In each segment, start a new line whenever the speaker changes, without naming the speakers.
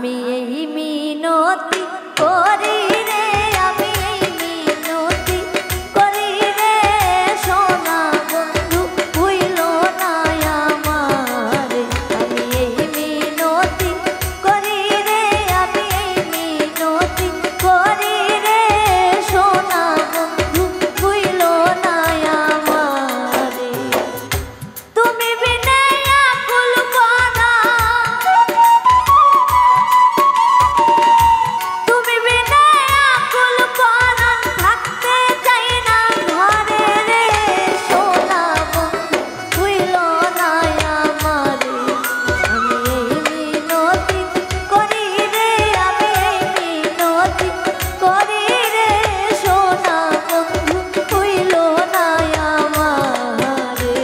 আমি এই মিনতি করি রে, আমি এই মিনতি করি রে, সোনা বন্ধু ভুইল না আমারে। আমি এই মিনতি করি রে, আমি এই মিনতি করি রে, সোনা বন্ধু ভুইল না আমারে। তুমি বিনে আকুল করা, তুমি বিনে আকুল করা, থাকতে চাই না ঘরে রে, সোনা বন্ধু ভুইল না আমারে। আমি এই মিনতি করি রে, আমি এই মিনতি করি রে, সোনা বন্ধু ভুইল না আমারে।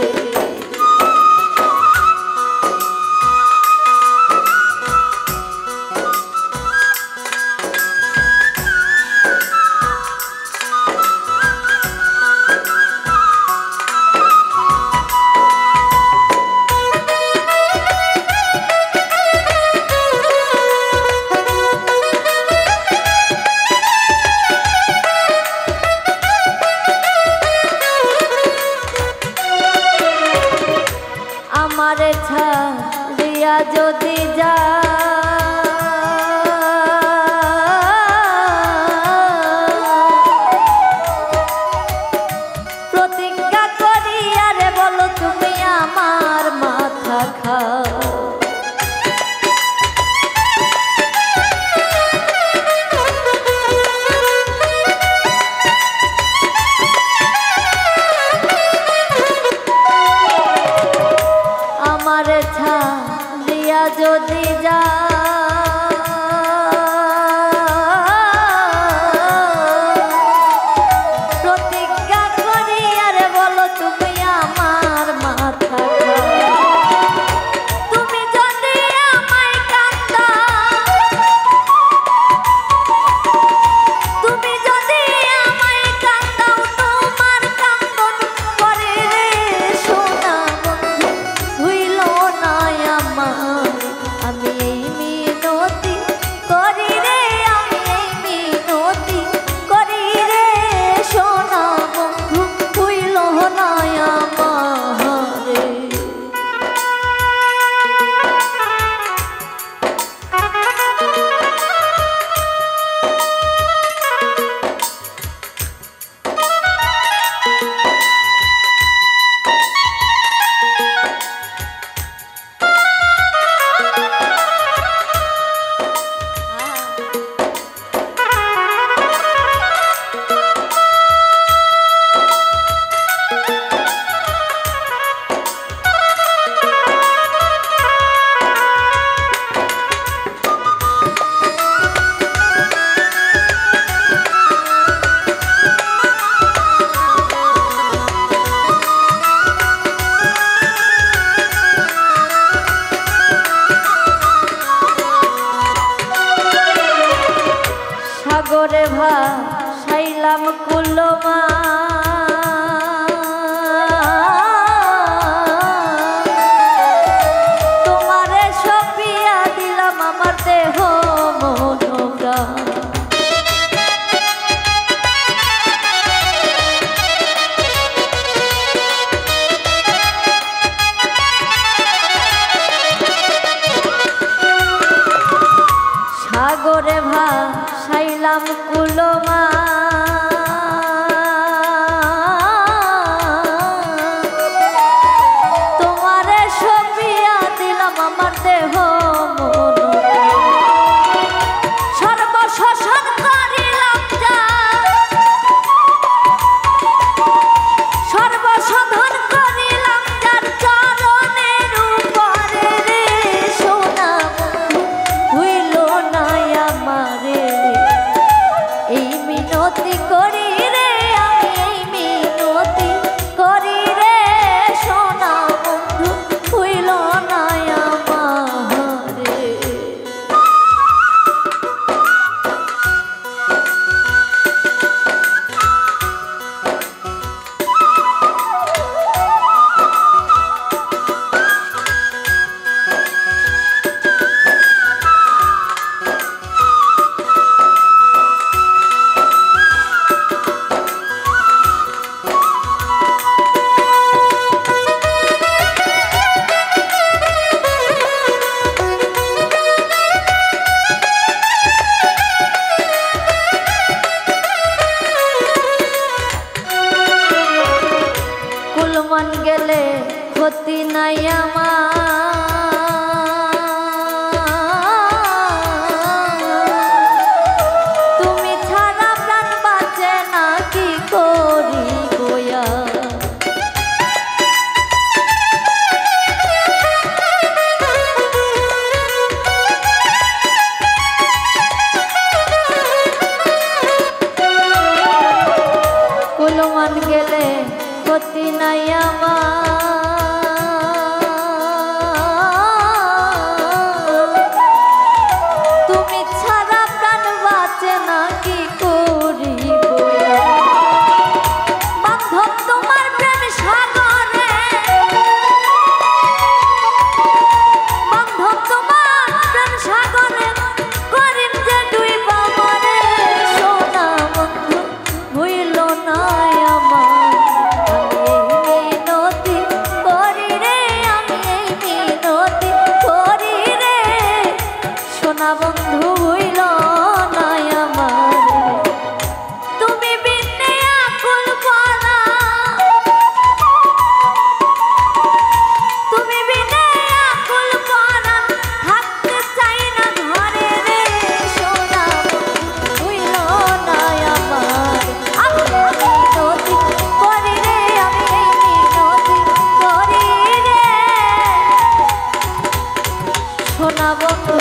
আমারে ছাড়িয়া যদি যা, প্রতিজ্ঞা করিয়া রে বলো তুমি আমার মাথা খাও। আমারে ছাড়িয়া যদি যা, প্রতিজ্ঞা করিয়া রে বলো তুমি আমার মাথা খাও। তুমি যদি আমায় কান্দাও, তুমি যদি আমায় কান্দাও, তোমার কান্দন করে রে, সোনা বন্ধু ভুইল না আমারে। আমি এই মিনতি করি রে, আমি এই মিনতি করি রে, সোনা বন্ধু ভুইল না আমারে। সাগরে ভাসাইলাম কুলমা, তোমারে সপিয়া দিলাম আমার দেহ মন প্রাণ। সাগরে ভাসাইলাম কুলমা, তোমারে সপিয়া দিলাম আমার দেহ মন। সর্বশোষণ করিলাম যা, সর্বশোধন করিলাম যার চরণের উপরে রে, সোনা বন্ধু ভুইল না আমারে। এই মিনতি করি মান গেলে ক্ষতি নাই আমার, তুমি ছাড়া প্রাণ বাঁচে না কি করি গোয়া। মান গেলে ক্ষতি নাই আমার, তুমি ছাড়া প্রাণ বাঁচে না কি করি গোয়া। বান্ধব তোমার প্রেম সাগরে, বান্ধব তোমার প্রেম সাগরে করিম যে ডুইবা মরে, সোনা বন্ধু হইল না বন্ধু হইল না আমার, তুমি বিনে আকুল পরা, তুমি বিনে আকুল পরা থাকতে চাই না ঘরে রে, সোনা হইল না আমার। আমি মিনতি করি রে, আমি মিনতি করি রে, সোনা বন্ধু